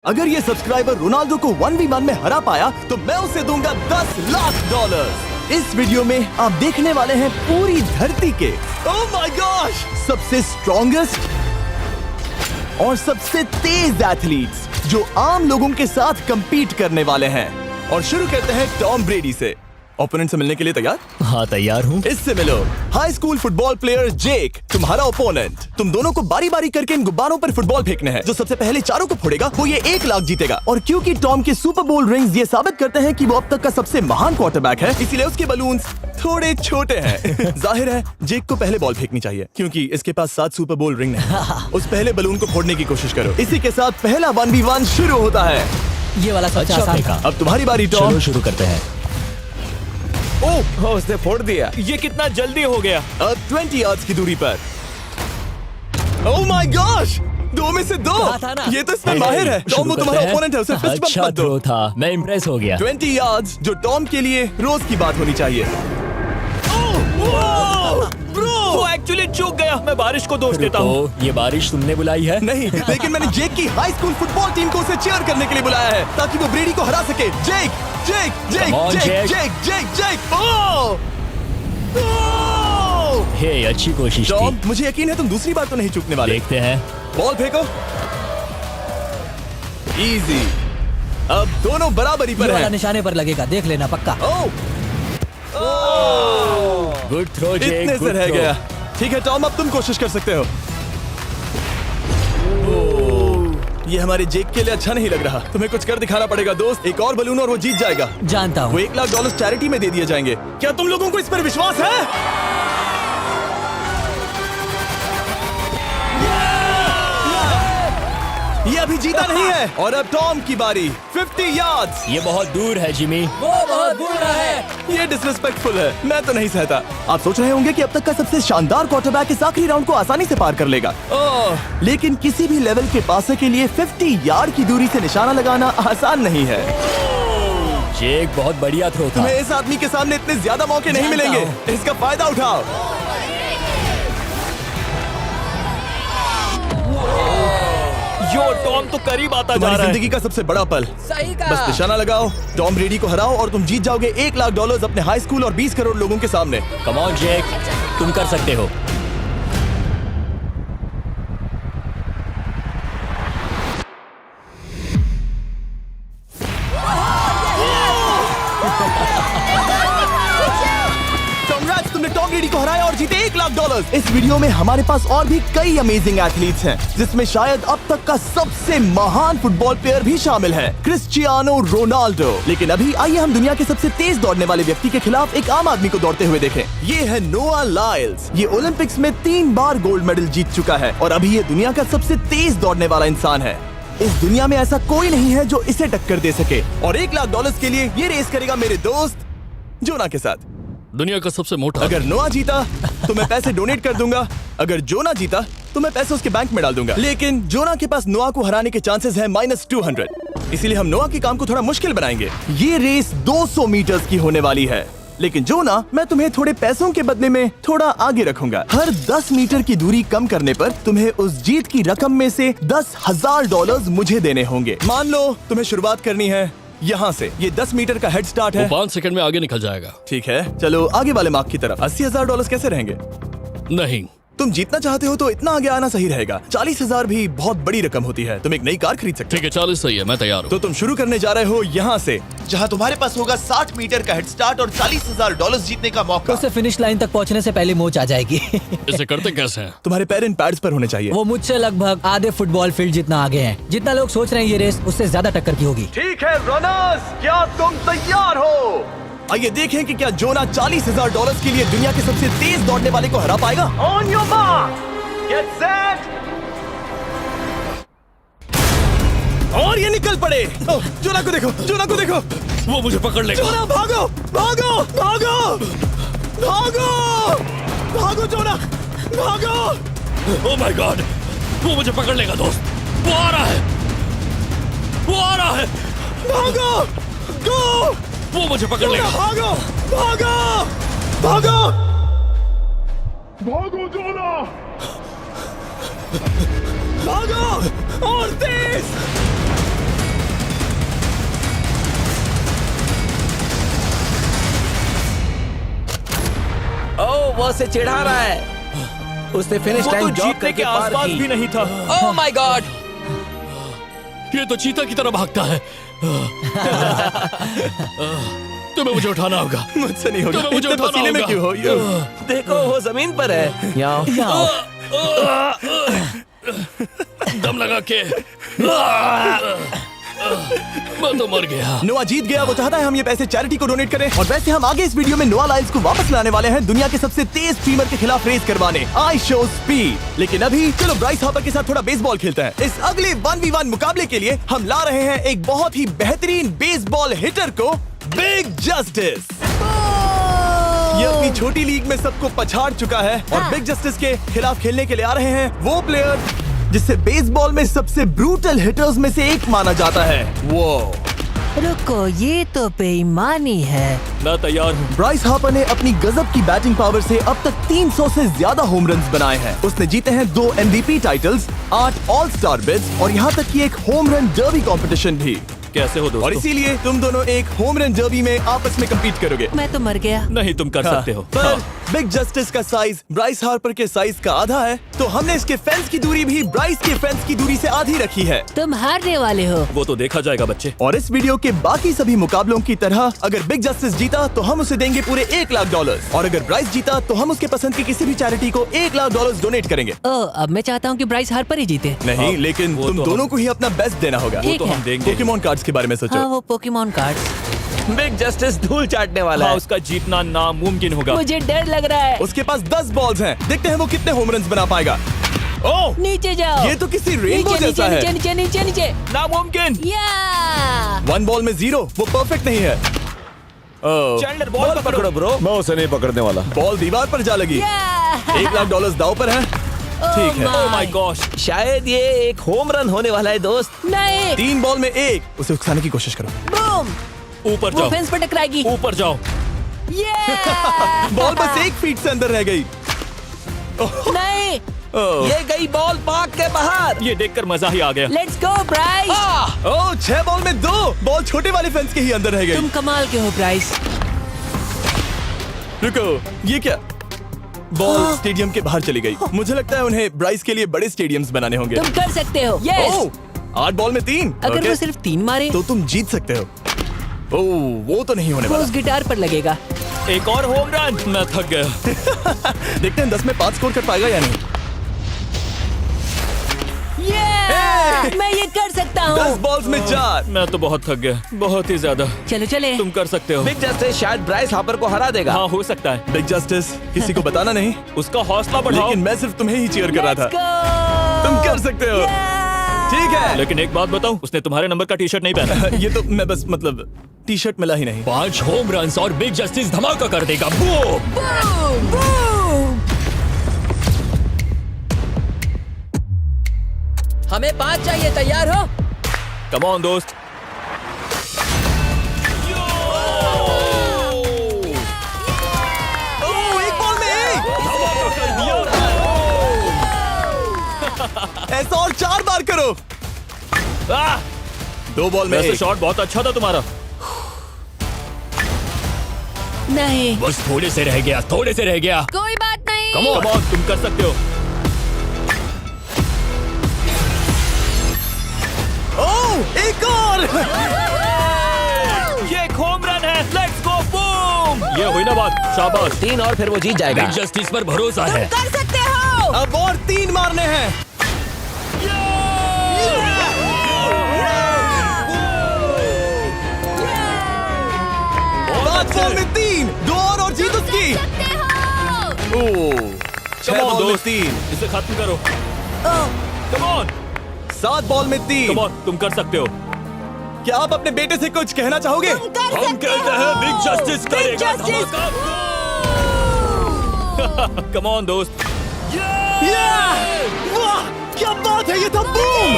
अगर ये subscriber Ronaldo को 1v1 में हरा पाया तो मैं उसे दूंगा $10 लाख। इस वीडियो में आप देखने वाले हैं पूरी धरती के ओह माय गॉश सबसे स्ट्रॉन्गेस्ट और सबसे तेज एथलीट्स जो आम लोगों के साथ compete करने वाले हैं। और शुरू करते हैं टॉम ब्रेडी से। ओपोनेंट से मिलने के लिए तैयार? हाँ तैयार हूँ। इससे मिलो। हाई स्कूल फुटबॉल प्लेयर जेक तुम्हारा ओपोनेंट। तुम दोनों को बारी बारी करके इन गुब्बारों पर फुटबॉल फेंकने हैं। जो सबसे पहले चारों को फोड़ेगा वो ये 1 लाख जीतेगा। और क्योंकि टॉम के सुपर बोल रिंग्स ये साबित करते हैं कि वो अब तक का सबसे महान क्वार्टरबैक है, इसीलिए उसके बलून्स थोड़े छोटे हैं। जाहिर है जेक को पहले बॉल फेंकनी चाहिए क्योंकि इसके पास 7 सुपर बोल रिंग नहीं। उस पहले बलून को फोड़ने की कोशिश करो। इसी के साथ पहला 1v1 शुरू होता है। ये वाला सबसे आसान था। अब तुम्हारी बारी टॉम। शुरू करते हैं। ओह उसने फोड़ दिया। ये कितना जल्दी हो गया। अब 20 यार्ड्स की दूरी पर। ओह माय गॉश 2 में से 2। ये तो इसमें माहिर है। टॉम वो तुम्हारा ओपोनेंट है, उसे फिस्ट बम्प मत दो। था, मैं इम्प्रेस हो गया। 20 यार्ड्स जो टॉम के लिए रोज की बात होनी चाहिए। वो एक्चुअली चूक गया। मैं बारिश को दोष देता हूँ। ये बारिश तुमने बुलाई है? नहीं, लेकिन मैंने जेक की हाई स्कूल फुटबॉल टीम को उसे चीयर करने के लिए बुलाया है ताकि वो ब्रेडी को हरा सके। जेक जेक जेक जेक जेक जेक जेक ओह हे अच्छी कोशिश टॉम, थी। मुझे यकीन है तुम दूसरी बार तो नहीं चूकने वाले। देखते हैं। बॉल फेंको। इजी। अब दोनों बराबरी पर हैं। निशाने पर लगेगा, देख लेना पक्का। गुड थ्रो जेक। इतने से रह गया। ठीक है टॉम, अब तुम कोशिश कर सकते हो। ये हमारे जेक के लिए अच्छा नहीं लग रहा। तुम्हें कुछ कर दिखाना पड़ेगा दोस्त। एक और बलून और वो जीत जाएगा। जानता हूँ। वो $1 लाख चैरिटी में दे दिए जाएंगे। क्या तुम लोगों को इस पर विश्वास है? ये अभी जीता नहीं है। और अब टॉम की बारी। 50 यार्ड्स। ये बहुत दूर है जिमी। वो बहुत बुरा है। ये डिसरिस्पेक्टफुल है। मैं तो नहीं सहता। आप सोच रहे होंगे कि अब तक का सबसे शानदार क्वार्टरबैक इस आखिरी राउंड को आसानी से पार कर लेगा। लेकिन किसी भी लेवल के पासे के लिए 50 यार्ड की दूरी से निशाना लगाना आसान नहीं है। जेक बहुत बढ़िया थ्रो था। तुम्हें इस आदमी के सामने इतने ज्यादा मौके नहीं मिलेंगे। इसका फायदा उठाओ। यो टॉम तो करीब आता जा तुम्हारी रहा है। जिंदगी का सबसे बड़ा पल। सही कहा। बस निशाना लगाओ, टॉम ब्रेडी को हराओ और तुम जीत जाओगे $1 लाख अपने हाई स्कूल और 20 करोड़ लोगों के सामने। कम ऑन जेक, तुम कर सकते हो। Congrats, तुमने टॉम ब्रेडी को हराया और जीते $1 लाख। इस वीडियो में हमारे पास और भी कई अमेजिंग एथलीट्स हैं, जिसमें शायद अब तक का सबसे महान फुटबॉल प्लेयर भी शामिल है, क्रिस्टियानो रोनाल्डो। लेकिन अभी आइए हम दुनिया के सबसे तेज दौड़ने वाले व्यक्ति के खिलाफ एक आम आदमी को दौड़ते हुए देखें। ये है नोआ लाइल्स। ये ओलंपिक्स में 3 बार गोल्ड मेडल जीत चुका है और अभी ये दुनिया का सबसे तेज दौड़ने वाला इंसान है। इस दुनिया में ऐसा कोई नहीं है जो इसे टक्कर दे सके। और $1 लाख के लिए ये रेस करेगा मेरे दोस्त जोना के साथ। दुनिया का सबसे मोटा। अगर नोआ जीता तो मैं पैसे डोनेट कर दूंगा। अगर जोना जीता तो मैं पैसे उसके बैंक में डाल दूंगा। लेकिन जोना के पास नोआ को हराने के चांसेस हैं -200। इसीलिए हम नोआ के काम को थोड़ा मुश्किल बनाएंगे। ये रेस 200 मीटर्स की होने वाली है। लेकिन जोना, मैं तुम्हें थोड़े पैसों के बदले में थोड़ा आगे रखूंगा। हर 10 मीटर की दूरी कम करने पर तुम्हें उस जीत की रकम में से $10,000 मुझे देने होंगे। मान लो तुम्हें शुरुआत करनी है यहाँ से। ये 10 मीटर का हेड स्टार्ट है। 5 सेकंड में आगे निकल जाएगा। ठीक है, चलो आगे वाले मार्क की तरफ। $80,000 कैसे रहेंगे? नहीं, तुम जीतना चाहते हो तो इतना आगे आना सही रहेगा। 40,000 भी बहुत बड़ी रकम होती है। तुम एक नई कार खरीद सकते ठीक है 40 सही है, मैं तैयार हूँ। तो तुम शुरू करने जा रहे हो यहाँ से, जहाँ तुम्हारे पास होगा 60 मीटर का हेड स्टार्ट और $40,000 जीतने का मौका। उसे फिनिश लाइन तक पहुंचने से पहले मोच आ जाएगी। इसे करते कैसे हैं? तुम्हारे पैर इन पैड्स पर होने चाहिए। वो मुझसे लगभग आधे फुटबॉल फील्ड जितना आगे हैं। जितना लोग सोच रहे हैं ये रेस उससे ज्यादा टक्कर की होगी। ठीक है रनर्स, क्या तुम तैयार हो? आइए देखें कि क्या जोना $40,000 के लिए दुनिया के सबसे तेज दौड़ने वाले को हरा पाएगा। On your mark, get set, और ये निकल पड़े। जोना को देखो, जोना को देखो। वो मुझे पकड़ लेगा। जोना भागो, भागो, भागो, भागो, भागो जोना, भागो। ओह माय गॉड, वो मुझे पकड़ लेगा दोस्त। वो आ रहा है, वो आ रहा है। भागो, गो, वो मुझे पकड़ लेगा। भागो, भागो, भागो, भागो जोना। भागो और तेज। वो उसे चिढ़ा रहा है। उसने फिनिश वो तो लाइन जॉग जीतने करके के पार आसपास की। भी नहीं था। Oh my God! ये तो चीता की तरह भागता है। तुम्हें मुझे उठाना होगा। मुझसे नहीं होगा। तुम्हें मुझे इतने उठाना पसीने में होगा। क्यों हो? देखो वो जमीन पर है। यहाँ दम लगा के मैं तो मर गया। नोआ जीत गया। वो चाहता है हम ये पैसे चैरिटी को डोनेट करें। और वैसे हम आगे इस वीडियो में नोआ लाइल्स को वापस लाने वाले हैं दुनिया के सबसे तेज स्ट्रीमर के खिलाफ रेस करवाने, आई शो स्पीड। लेकिन अभी चलो ब्राइस हार्पर के साथ थोड़ा बेसबॉल खेलते हैं। इस अगले 1v1 मुकाबले के लिए हम ला रहे हैं एक बहुत ही बेहतरीन बेसबॉल हिटर को, बिग जस्टिस। ये अपनी छोटी लीग में सबको पछाड़ चुका है और बिग जस्टिस के खिलाफ खेलने के लिए आ रहे हैं वो प्लेयर जिसे बेसबॉल में सबसे ब्रूटल हिटर्स में से एक माना जाता है। वो रुको, ये तो बेईमानी है। मैं तैयार हूँ। ब्राइस हार्पर ने अपनी गजब की बैटिंग पावर से अब तक 300 से ज्यादा होम रन्स बनाए हैं। उसने जीते हैं 2 MVP titles, 8 all star bids और यहाँ तक कि एक होम रन डर्बी कंपटीशन भी। कैसे हो और दोस्तों? इसीलिए तुम दोनों एक होम रन डर्बी में आपस में कम्पीट करोगे। मैं तो मर गया। नहीं, तुम कर सकते हो। पर बिग जस्टिस का साइज ब्राइस हार्पर के साइज का आधा है, तो हमने इसके फेंस की दूरी भी ब्राइस के फेंस की दूरी से आधी रखी है। तुम हारने वाले हो। वो तो देखा जाएगा बच्चे। और इस वीडियो के बाकी सभी मुकाबलों की तरह अगर बिग जस्टिस जीता तो हम उसे देंगे पूरे $1 लाख और अगर ब्राइस जीता तो हम उसके पसंद की किसी भी चैरिटी को $1 लाख डोनेट करेंगे। ओ, अब मैं चाहता हूँ कि ब्राइस हार्पर ही जीते। नहीं, लेकिन वो तुम तो दोनों को ही अपना बेस्ट देना होगा। ठीक तो है। हम देंगे। पोकेमॉन कार्ड्स के बारे में हाँ, सोचो। वो पोकेमॉन कार्ड। बिग जस्टिस धूल चाटने वाला हाँ, है। उसका जीतना नामुमकिन होगा। मुझे डर लग रहा है। उसके पास 10 बॉल्स हैं। देखते हैं वो कितने होम रन्स बना पाएगा। ओह, नीचे जाओ। ये तो किसी रेनबो नीचे, जैसा नीचे, है। नीचे नीचे नीचे नीचे। नामुमकिन। या 1 बॉल में 0, वो परफेक्ट नहीं है। चैंडलर बॉल पकड़ो ब्रो। मैं उसे नहीं पकड़ने वाला। बॉल दीवार पर जा लगी। $1 लाख दाव पर है। ठीक है। ओह माय गॉश। शायद ये एक होम रन होने वाला है दोस्त। नहीं। 3 बॉल में 1, उसे उकसाने की कोशिश करो। बूम। ऊपर वो जाओ। फेंस पर टकराएगी। ऊपर जाओ। बॉल बस 1 फीट से अंदर रह गई। नहीं। ये गई बॉल पार्क के बाहर। ये देखकर मजा ही आ गया। Let's go Bryce. Oh, 6 ball में 2, बॉल छोटे वाले फेंस के ही अंदर रह गई। तुम कमाल के हो ब्राइस। रुको, ये क्या? बॉल स्टेडियम के बाहर चली गई। मुझे लगता है उन्हें ब्राइस के लिए बड़े स्टेडियम्स बनाने होंगे। तुम कर सकते हो। यस। ओह, 8 बॉल में 3। अगर ओके, वो सिर्फ 3 मारे तो तुम जीत सकते हो। ओह, वो तो नहीं होने वो वाला। उस गिटार पर लगेगा। एक और होम रन। मैं थक गया। देखते हैं 10 में 5 स्कोर कर पाएगा या नहीं। ये मैं ये कर सकता 10 हूँ। बॉल्स में 4। मैं तो बहुत थक गया, बहुत ही ज्यादा। चलो चले। तुम कर सकते हो। बिग जस्टिस शायद ब्राइस हार्पर को हरा देगा। हाँ, हो सकता है। बिग जस्टिस, किसी को बताना नहीं, उसका हौसला बढ़ाओ। लेकिन मैं सिर्फ तुम्हें ही चीयर कर रहा Let's था। go! तुम कर सकते हो। ठीक है। लेकिन एक बात बताऊं, उसने तुम्हारे नंबर का टी शर्ट नहीं पहना। ये तो मैं बस मतलब टी शर्ट मिला ही नहीं। 5 होम रन्स और बिग जस्टिस धमाका कर देगा। बूम। हमें 5 चाहिए। तैयार हो? कम ऑन दोस्त। ओह, 1 बॉल में 1। ऐसा और 4 बार करो। 2 बॉल में वैसे 1। शॉट बहुत अच्छा था तुम्हारा। नहीं। बस थोड़े से रह गया, थोड़े से रह गया। कोई बात नहीं। कम ऑन, तुम कर सकते हो। ओह, एक और। ये एक होम रन है। Let's go. बूम। ये हुई ना बात। शाबाश। 3 और फिर वो जीत जाएगा। बिग जस्टिस पर भरोसा है। कर सकते हो। अब और 3 मारने हैं। 5 बॉल में 3, 2 और जीत उसकी। ओह, 6 बॉल में 3, इसे खत्म करो। Come on. 7 बॉल में 3। कम ऑन, तुम कर सकते हो। क्या आप अपने बेटे से कुछ कहना चाहोगे? हम कहते हैं बिग जस्टिस करेगा धमाका। कम ऑन दोस्त। वाह, क्या बात है, ये था बूम।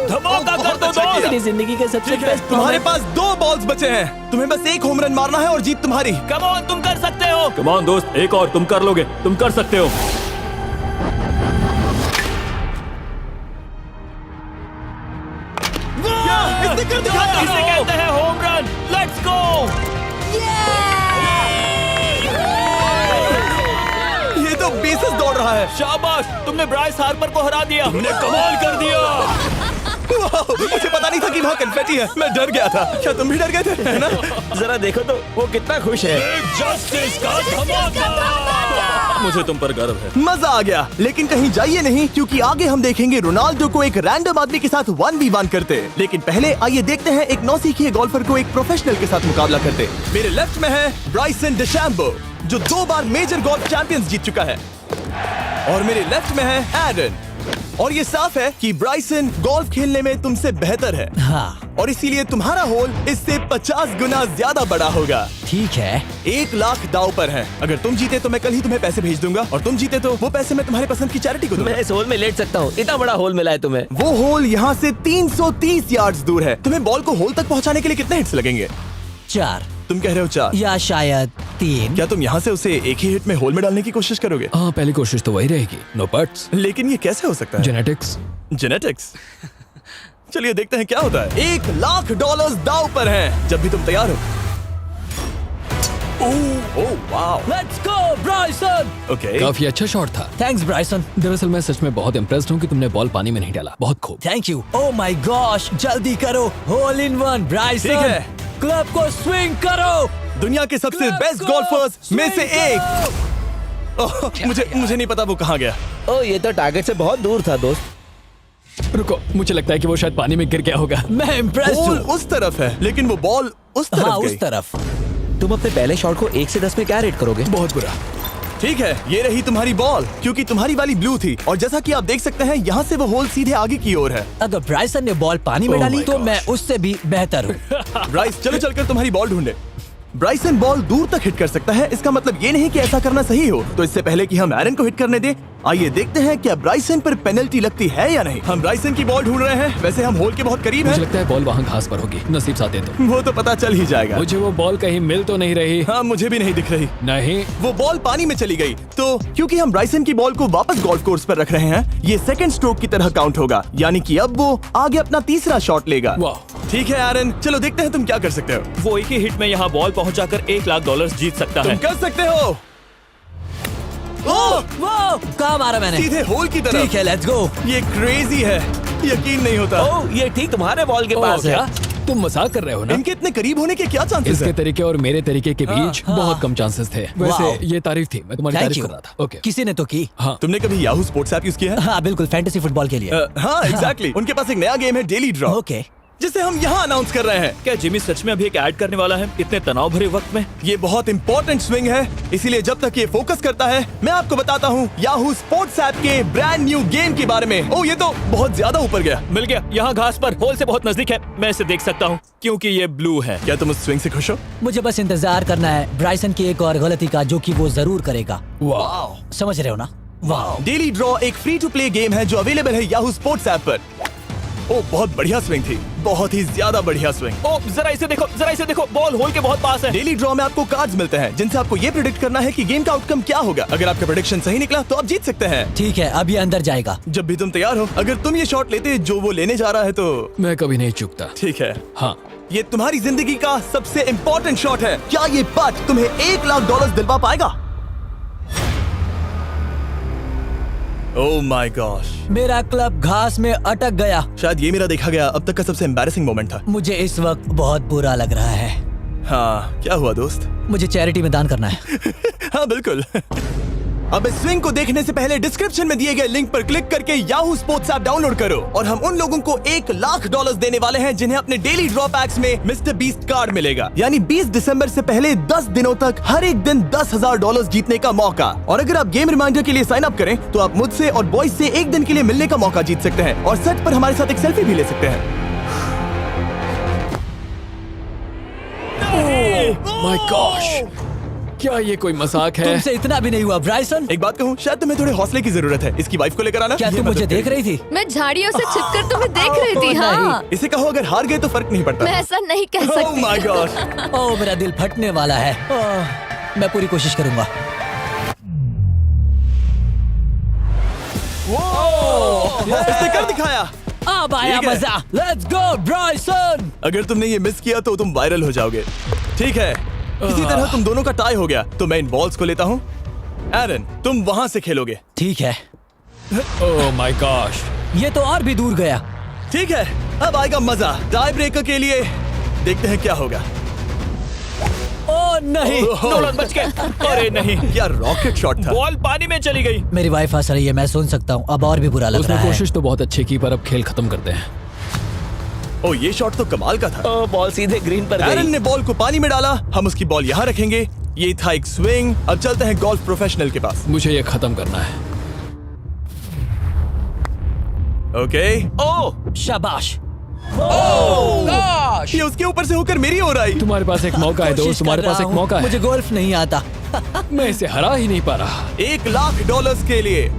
धमाका कर दो अच्छा दोस्त। किया। मेरी जिंदगी का सबसे ठीक है, बेस्ट तुम्हारे पास 2 बॉल्स बचे हैं। तुम्हें बस 1 होम रन मारना है और जीत तुम्हारी। कम ऑन, तुम कर सकते हो। कम ऑन दोस्त, एक और, तुम कर लोगे। तुम कर सकते हो। इसने कर दिखाया। इसे कहते हैं होम रन। Let's go. है। शाबाश, तुमने ब्राइस हार्पर को हरा दिया। तुमने कमाल कर दिया। वाह, मुझे पता नहीं था कि वहाँ कन्फेटी है। मैं डर गया था। क्या तुम भी डर गए थे? है ना? जरा देखो तो वो कितना खुश है। जस्टिस का धमाका। मुझे तुम पर गर्व है। मजा आ गया। लेकिन कहीं जाइए नहीं, क्योंकि आगे हम देखेंगे रोनाल्डो को एक रैंडम आदमी के साथ 1v1 करते। लेकिन पहले आइए देखते हैं एक नौसिखिए गोल्फर को एक प्रोफेशनल के साथ मुकाबला करते। मेरे लेफ्ट में है ब्राइसन डेशैम्बो, जो 2 बार मेजर गोल्फ चैंपियंस जीत चुका है, और मेरे लेफ्ट में है एरन। और ये साफ है कि ब्राइसन गोल्फ खेलने में तुमसे बेहतर है, हाँ और इसीलिए तुम्हारा होल इससे 50 गुना ज्यादा बड़ा होगा। ठीक है। 1 लाख दाव पर है। अगर तुम जीते तो मैं कल ही तुम्हें पैसे भेज दूंगा, और तुम जीते तो वो पैसे मैं तुम्हारे पसंद की चैरिटी को दूंगा। मैं इस होल में लेट सकता हूँ, इतना बड़ा होल मिला है तुम्हें। वो होल यहाँ से 330 यार्ड्स दूर है। तुम्हें बॉल को होल तक पहुँचाने के लिए कितने हिट्स लगेंगे? 4 तुम कह रहे हो 4? या शायद 3। क्या तुम यहाँ से उसे एक ही हिट में होल में डालने की कोशिश करोगे? हाँ, पहली कोशिश तो वही रहेगी। No buts. लेकिन ये कैसे हो सकता है? जेनेटिक्स। जेनेटिक्स। चलिए देखते हैं क्या होता है। $1 लाख दाव पर हैं, जब भी तुम तैयार हो। Oh wow. Let's go Bryson. Okay. काफी अच्छा शॉट था। Thanks Bryson. दरअसल मैं सच में बहुत इम्प्रेस्ड हूँ कि तुमने बॉल पानी में नहीं डाला। बहुत खूब। Thank you. Oh my gosh, जल्दी करो। Hole in one Bryson. ठीक है। क्लब को स्विंग करो। दुनिया के सबसे Club बेस्ट को गोल्फर्स में से swing एक। ओह, मुझे नहीं पता वो कहाँ गया। ओ, ये तो टारगेट से बहुत दूर था दोस्त। रुको, मुझे लगता है कि वो शायद पानी में गिर गया होगा। मैं इम्प्रेस्ड बॉल हूँ। उस तरफ है, लेकिन वो बॉल उस तरफ हाँ, गई। उस तरफ। तुम अपने पहले शॉट को 1 से 10 में क्या रेट करोगे? बहुत बुरा। ठीक है, ये रही तुम्हारी बॉल, क्योंकि तुम्हारी वाली ब्लू थी, और जैसा कि आप देख सकते हैं यहाँ से वो होल सीधे आगे की ओर है। अगर ब्राइसन ने बॉल पानी में Oh डाली my तो gosh. मैं उससे भी बेहतर हूँ। ब्राइस, चलो चलकर तुम्हारी बॉल ढूंढे। ब्राइसन बॉल दूर तक हिट कर सकता है, इसका मतलब ये नहीं कि ऐसा करना सही हो। तो इससे पहले कि हम एरन को हिट करने दें, आइए देखते हैं क्या ब्राइसन पर पेनल्टी लगती है या नहीं। हम ब्राइसन की बॉल ढूंढ रहे हैं। वैसे हम होल के बहुत करीब मुझे हैं। लगता है बॉल वहाँ घास पर होगी। नसीब साथ दे तो। वो तो पता चल ही जाएगा। मुझे वो बॉल कहीं मिल तो नहीं रही। हाँ, मुझे भी नहीं दिख रही। नहीं। वो बॉल पानी में चली गई। तो क्योंकि हम ब्राइसन की बॉल को वापस गोल्फ कोर्स पर रख रहे हैं, ये सेकंड स्ट्रोक की तरह काउंट होगा, यानी कि अब वो आगे अपना तीसरा शॉट लेगा। वाह। ठीक है एरन, चलो देखते हैं तुम क्या कर सकते हो। वो एक ही हिट में यहाँ बॉल पहुँचाकर $1 लाख जीत सकता तुम है। कर सकते हो। ओह, वो कहाँ मारा मैंने? सीधे होल की तरफ। ठीक है, लेट्स गो। ये क्रेजी है, यकीन नहीं होता। ओ, ये ठीक तुम्हारे बॉल के पास है। क्या तुम मजाक कर रहे हो ना? इनके इतने करीब होने के क्या चांसेस इसके हैं? तरीके और मेरे तरीके के बीच हाँ। बहुत कम चांसेस थे। वैसे वाओ। ये तारीफ थी, मैं तुम्हारी थैंक तारीफ यू। कर रहा था। ओके। किसी ने तो की। हाँ। तुमने कभी याहू स्पोर्ट्स ऐप यूज किया है? हाँ बिल्कुल, फैंटेसी फुटबॉल के लिए। हाँ, एग्जैक्टली। उनके पास एक नया गेम है, डेली ड्रॉ, ओके। जिसे हम यहाँ अनाउंस कर रहे हैं। क्या जिमी सच में अभी एक ऐड करने वाला है इतने तनाव भरे वक्त में? ये बहुत इंपॉर्टेंट स्विंग है, इसीलिए जब तक ये फोकस करता है, मैं आपको बताता हूँ याहू स्पोर्ट्स ऐप के ब्रांड न्यू गेम के बारे में। ओह, ये तो बहुत ज्यादा ऊपर गया। मिल गया, यहाँ घास पर होल से बहुत नजदीक है। मैं इसे देख सकता हूँ क्योंकि ये ब्लू है। क्या तुम उस स्विंग से खुश हो? मुझे बस इंतजार करना है ब्राइसन की एक और गलती का, जो कि वो जरूर करेगा। वाह। समझ रहे हो ना? वाह। डेली ड्रॉ एक फ्री टू प्ले गेम है जो अवेलेबल है याहू स्पोर्ट्स ऐप पर। ओह, बहुत बढ़िया स्विंग थी, बहुत ही ज्यादा बढ़िया स्विंग। ओ, जरा इसे देखो, बॉल होल के बहुत पास है। डेली ड्रॉ में आपको कार्ड्स मिलते हैं, जिनसे आपको ये प्रेडिक्ट करना है कि गेम का आउटकम क्या होगा। अगर आपका प्रेडिक्शन सही निकला तो आप जीत सकते हैं। ठीक है, अब ये अंदर जाएगा। जब भी तुम तैयार हो, अगर तुम ये शॉट लेते जो वो लेने जा रहा है तो मैं कभी नहीं चूकता। ठीक है। हाँ। ये तुम्हारी जिंदगी का सबसे इम्पोर्टेंट शॉट है। क्या ये पट तुम्हें $1 लाख दिलवा पाएगा? ओह माय गॉश, मेरा क्लब घास में अटक गया। शायद ये मेरा देखा गया अब तक का सबसे एम्बैरेसिंग मोमेंट था। मुझे इस वक्त बहुत बुरा लग रहा है। हाँ, क्या हुआ दोस्त? मुझे चैरिटी में दान करना है। हाँ बिल्कुल। अब इस स्विंग को देखने से पहले डिस्क्रिप्शन में दिए गए लिंक पर क्लिक करके याहू स्पोर्ट्स ऐप डाउनलोड करो, और हम उन लोगों को $1 लाख देने वाले हैं जिन्हें अपने डेली ड्रॉ पैक्स में मिस्टर बीस्ट कार्ड मिलेगा। यानी 20 दिसंबर से पहले 10 दिनों तक हर एक दिन $10,000 जीतने का मौका। और अगर आप गेम रिमाइंडर के लिए साइन अप करें तो आप मुझसे और बॉयज से एक दिन के लिए मिलने का मौका जीत सकते हैं, और सेट पर हमारे साथ एक सेल्फी भी ले सकते हैं। माय गॉश, क्या ये कोई मजाक है? तुमसे इतना भी नहीं हुआ ब्राइसन। एक बात कहूँ, शायद तुम्हें थोड़े हौसले की जरूरत है। इसकी वाइफ को लेकर आना। क्या ये तुम मुझे मदद देख करेगी। रही थी? मैं झाड़ियों से छिपकर तुम्हें देख रही थी। हाँ, इसे कहो अगर हार गए तो फर्क नहीं पड़ता। मैं ऐसा नहीं कह Oh सकती। my gosh। ओह, मेरा दिल फटने वाला है। ओह, मैं पूरी कोशिश करूंगा। इसने कर दिखाया। अब आया ठीक है। मजा। Let's go Bryson. अगर तुमने ये मिस किया तो तुम वायरल हो जाओगे। ठीक है, इसी तरह तुम दोनों का टाई हो गया, तो मैं इन बॉल्स को लेता हूँ एरन, तुम वहां से खेलोगे। ठीक है, ओह माय गॉश। ये तो और भी दूर गया। ठीक है, अब आएगा मजा। टाई ब्रेकर के लिए देखते हैं क्या होगा। ओ नहीं, नोलन बच गए। अरे नहीं, क्या रॉकेट शॉट था। बॉल पानी में चली गई। मेरी वाइफ हंस रही है, मैं सुन सकता हूँ। अब और भी बुरा लग उसने रहा है। कोशिश तो बहुत अच्छी की, पर अब खेल खत्म करते हैं। ओ, ये शॉट तो कमाल का था। ओ, बॉल सीधे ग्रीन पर एरन गई। ने बॉल को पानी में डाला, हम उसकी बॉल यहाँ रखेंगे। ये था एक स्विंग। अब चलते हैं गोल्फ प्रोफेशनल के पास। मुझे ये खत्म करना है। ओके। ओ शाबाश। ये उसके ऊपर से होकर मेरी ओर आई। तुम्हारे पास एक मौका है दोस्त, कोशिश तुम्हारे कर पास रहा एक हूँ। मौका है। मुझे गोल्फ नहीं आता। मैं इसे हरा ही नहीं पा रहा। $1,00,000 के लिए।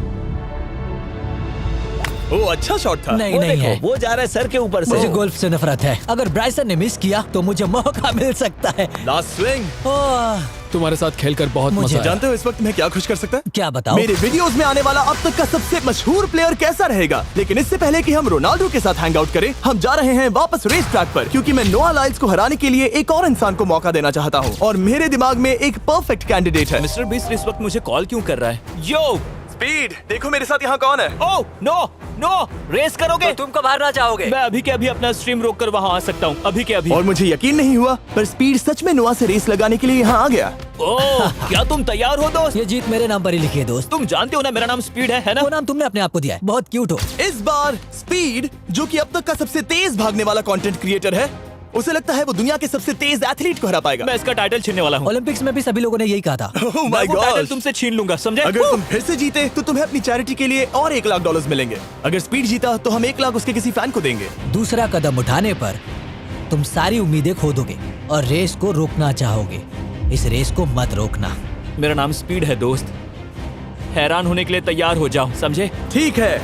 ओ, अच्छा शॉट था। नहीं वो नहीं देखो, है। वो जा रहा है सर के ऊपर से। मुझे गोल्फ से नफरत है। अगर ब्राइसन ने मिस किया तो मुझे मौका मिल सकता है। Last swing. ओह, तुम्हारे साथ खेलकर बहुत मुझे मजा आया। जानते हो इस वक्त मैं क्या खुश कर सकता है? क्या बताओ? मेरे वीडियोस में आने वाला अब तक का सबसे मशहूर प्लेयर कैसा रहेगा। लेकिन इससे पहले कि हम रोनाल्डो के साथ हैंग आउट करें, हम जा रहे हैं वापस रेस ट्रैक पर, क्योंकि मैं नोआ लाइल्स को हराने के लिए एक और इंसान को मौका देना चाहता हूँ और मेरे दिमाग में एक परफेक्ट कैंडिडेट है। मिस्टर बीस्ट इस वक्त मुझे कॉल क्यों कर रहा है? यो स्पीड, देखो मेरे साथ यहाँ कौन है। ओ नो नो, रेस करोगे? तुम कब हारना चाहोगे? मैं अभी के अभी अपना स्ट्रीम रोक कर वहाँ आ सकता हूँ, अभी के अभी। और मुझे यकीन नहीं हुआ, पर स्पीड सच में नोआ से रेस लगाने के लिए यहाँ आ गया। ओह, क्या तुम तैयार हो दोस्त? ये जीत मेरे नाम पर ही लिखी है दोस्त। तुम जानते हो ना मेरा नाम स्पीड है ना? वो नाम तुमने अपने आप को दिया है। बहुत क्यूट हो। इस बार स्पीड, जो कि अब तक का सबसे तेज भागने वाला कंटेंट क्रिएटर है, उसे लगता है वो दुनिया के सबसे तेज एथलीट को हरा पाएगा। मैं इसका टाइटल छीनने वाला हूँ। ओलंपिक्स में भी सभी लोगों ने यही कहा था। Oh मैं my वो टाइटल gosh! तुमसे छीन लूंगा, समझे? अगर तुम फिर से जीते तो तुम्हें अपनी चैरिटी के लिए और $1,00,000 मिलेंगे। अगर स्पीड जीता तो हम 1,00,000 उसके किसी फैन को देंगे। दूसरा कदम उठाने पर तुम सारी उम्मीदें खो दोगे और रेस को रोकना चाहोगे। इस रेस को मत रोकना। मेरा नाम स्पीड है दोस्त। हैरान होने के लिए तैयार हो जाओ, समझे? ठीक है,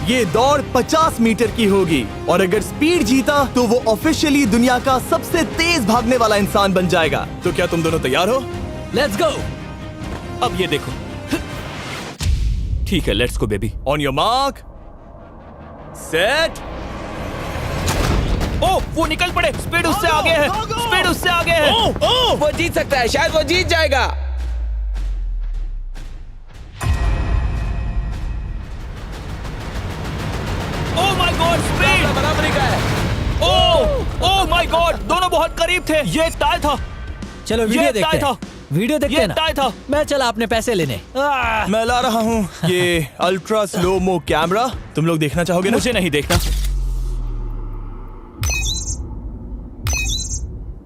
ये दौड़ 50 मीटर की होगी और अगर स्पीड जीता तो वो ऑफिशियली दुनिया का सबसे तेज भागने वाला इंसान बन जाएगा। तो क्या तुम दोनों तैयार हो? Let's go. अब ये देखो। ठीक है, let's go baby. On your mark, set. Oh, वो निकल पड़े। स्पीड उससे आगे है। स्पीड उससे आगे है। वो जीत सकता है, शायद वो जीत जाएगा। ओह माय गॉड, स्पीड बराबरी का है। ओह माय गॉड, दोनों बहुत करीब थे। ये टाई था। चलो वीडियो ये देखते टाई था। हैं। वीडियो देखते ये हैं ना। टाई था। मैं चला अपने पैसे लेने। मैं ला रहा हूँ ये अल्ट्रा स्लो मो कैमरा। तुम लोग देखना चाहोगे ना? मुझे नहीं देखना।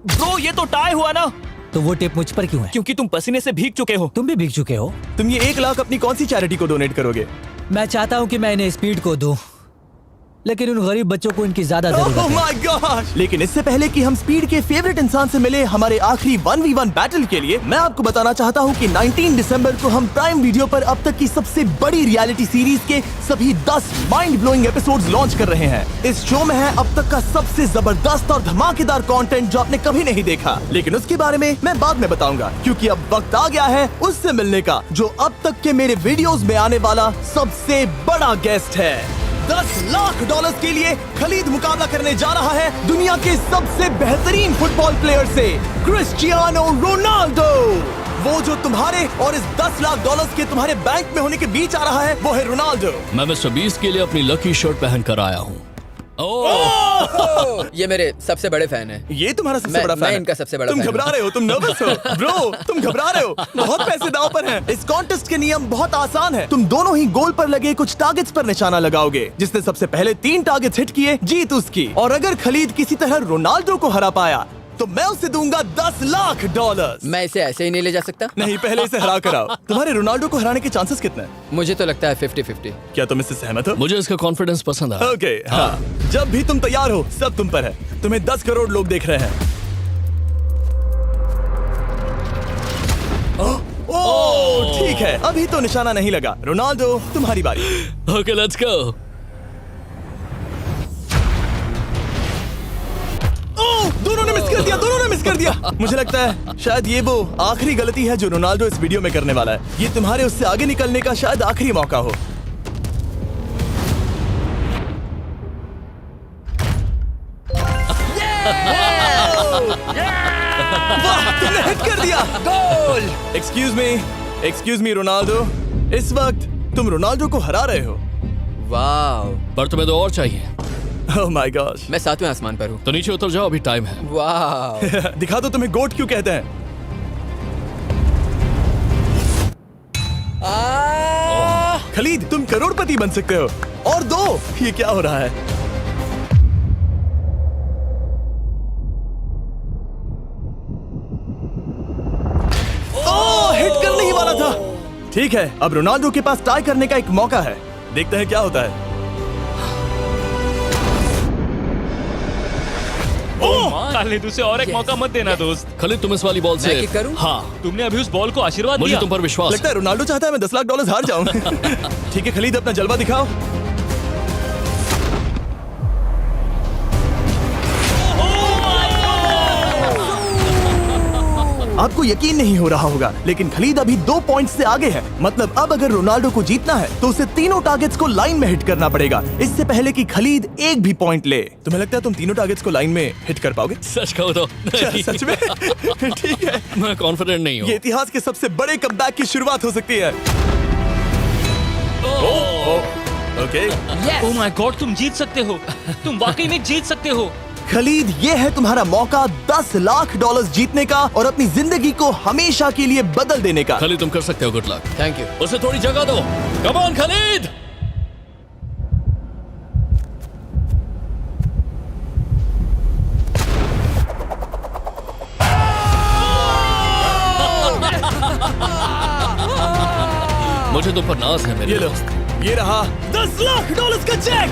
ब्रो, ये तो टाई हुआ ना? तो वो टिप मुझ पर क्यों है? क्योंकि तुम पसीने से भीग चुके हो। तुम भी भीग चुके हो। तुम ये 1,00,000 अपनी कौन सी चैरिटी को डोनेट करोगे? मैं चाहता हूँ कि मैं इन्हें स्पीड को दूं, लेकिन उन गरीब बच्चों को इनकी ज्यादा जरूरत Oh है। my gosh! लेकिन इससे पहले कि हम स्पीड के फेवरेट इंसान से मिले हमारे आखिरी 1v1 बैटल के लिए, मैं आपको बताना चाहता हूँ कि 19 दिसंबर को हम प्राइम वीडियो पर अब तक की सबसे बड़ी रियलिटी सीरीज के सभी 10 माइंड ब्लोइंग एपिसोड्स लॉन्च कर रहे हैं। इस शो में है अब तक का सबसे जबरदस्त और धमाकेदार कंटेंट जो आपने कभी नहीं देखा, लेकिन उसके बारे में मैं बाद में बताऊंगा, क्योंकि अब वक्त आ गया है उससे मिलने का जो अब तक के मेरे वीडियोस में आने वाला सबसे बड़ा गेस्ट है। $10,00,000 के लिए खलीद मुकाबला करने जा रहा है दुनिया के सबसे बेहतरीन फुटबॉल प्लेयर से, क्रिस्टियानो रोनाल्डो। वो जो तुम्हारे और इस $10,00,000 के तुम्हारे बैंक में होने के बीच आ रहा है, वो है रोनाल्डो। मैं मिस्टर बीस्ट के लिए अपनी लकी शर्ट पहन कर आया हूँ। ये मेरे सबसे बड़े फैन हैं। ये तुम्हारा सबसे मैं- बड़ा फैन मैं है। इनका सबसे बड़ा तुम फैन घबरा हूँ। रहे हो, तुम नर्वस हो ब्रो, तुम घबरा रहे हो। बहुत पैसे दांव पर हैं। इस कॉन्टेस्ट के नियम बहुत आसान है। तुम दोनों ही गोल पर लगे कुछ टारगेट्स पर निशाना लगाओगे। जिसने सबसे पहले 3 टारगेट्स हिट किए जीत उसकी। और अगर खलीद किसी तरह रोनाल्डो को हरा पाया तो मैं उसे दूंगा $10,00,000। मैं इसे ऐसे ही नहीं ले जा सकता। नहीं, पहले इसे हरा कर आओ। तुम्हारे रोनाल्डो को हराने के चांसेस कितने हैं? मुझे तो लगता है 50-50। क्या तुम इससे सहमत हो? मुझे इसका कॉन्फिडेंस पसंद आया। ओके, हाँ। जब भी तुम तैयार हो सब तुम पर है। तुम्हें 10 करोड़ लोग देख रहे हैं। ओह, ठीक है, अभी तो निशाना नहीं लगा। रोनाल्डो, तुम्हारी बारी। Okay, let's go. ओह, दोनों ने मिस कर दिया, दोनों ने मिस कर दिया। मुझे लगता है शायद ये वो आखिरी गलती है जो रोनाल्डो इस वीडियो में करने वाला है। ये तुम्हारे उससे आगे निकलने का शायद आखिरी मौका हो। वाह, तुमने हिट कर दिया। Goal. Excuse me, excuse me Ronaldo, इस वक्त तुम रोनाल्डो को हरा रहे हो। वाह, पर तुम्हें तो और चाहिए। ओह माय गॉश। मैं 7वें आसमान पर हूँ। तो नीचे उतर जाओ, अभी टाइम है। वाह, दिखा दो तुम्हें गोट क्यों कहते हैं। खलीद, तुम करोड़पति बन सकते हो। और दो, ये क्या हो रहा है? ओह, हिट करने ही वाला था। ठीक है, अब रोनाल्डो के पास टाई करने का एक मौका है। देखते हैं क्या होता है। खालिद, उसे और एक मौका मत देना दोस्त। खालिद, तुम इस वाली बॉल मैं से किक करूं? हाँ, तुमने अभी उस बॉल को आशीर्वाद मुझे दिया। तुम पर विश्वास लगता है रोनाल्डो चाहता है मैं $10 लाख हार जाऊं। ठीक है खलीद, अपना जलवा दिखाओ। आपको यकीन नहीं हो रहा होगा, लेकिन खलीद अभी 2 पॉइंट से आगे है। मतलब अब अगर रोनाल्डो को जीतना है तो उसे तीनों टारगेट्स को लाइन में हिट करना पड़ेगा, इससे पहले कि खलीद एक भी पॉइंट ले। तुम्हें लगता है तुम तीनों टारगेट्स को लाइन में हिट कर पाओगे? सच कहो तो नहीं। सच में? ठीक है, मैं कॉन्फिडेंट नहीं हूँ। ये इतिहास के सबसे बड़े कमबैक की शुरुआत हो सकती है। ओके, ओह माय गॉड, तुम जीत सकते हो। तुम वाकई में जीत सकते हो। खलीद, ये है तुम्हारा मौका $10 लाख जीतने का और अपनी जिंदगी को हमेशा के लिए बदल देने का। खालिद, तुम कर सकते हो। Good luck. Thank you. उसे थोड़ी जगह दो। Come on Khalid. मुझे तुम पर नाज है मेरे ये लो, दोस्त। ये रहा $10 लाख का चेक।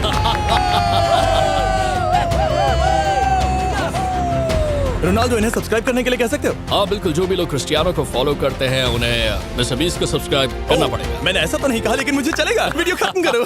रोनाल्डो, इन्हें सब्सक्राइब करने के लिए कह सकते हो? हाँ बिल्कुल, जो भी लोग क्रिस्टियानो को फॉलो करते हैं उन्हें मिस्टर बीस्ट को सब्सक्राइब करना पड़ेगा। मैंने ऐसा तो नहीं कहा, लेकिन मुझे चलेगा। वीडियो खत्म करो।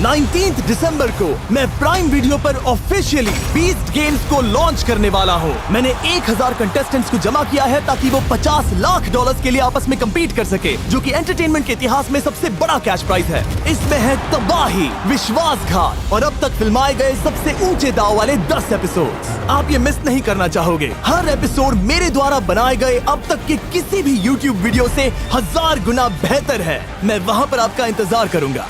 19 दिसंबर को मैं प्राइम वीडियो पर ऑफिशियली बीस्ट गेम्स को लॉन्च करने वाला हूँ। मैंने 1000 कंटेस्टेंट्स को जमा किया है ताकि वो $50 लाख के लिए आपस में कम्पीट कर सके, जो कि एंटरटेनमेंट के इतिहास में सबसे बड़ा कैश प्राइज है। इसमें है तबाही, विश्वासघात और अब तक फिल्माए गए सबसे ऊंचे दाव वाले 10 एपिसोड्स। आप ये मिस नहीं करना चाहोगे। हर एपिसोड मेरे द्वारा बनाए गए अब तक के किसी भी YouTube वीडियो से 1000 गुना बेहतर है। मैं वहाँ पर आपका इंतजार करूंगा।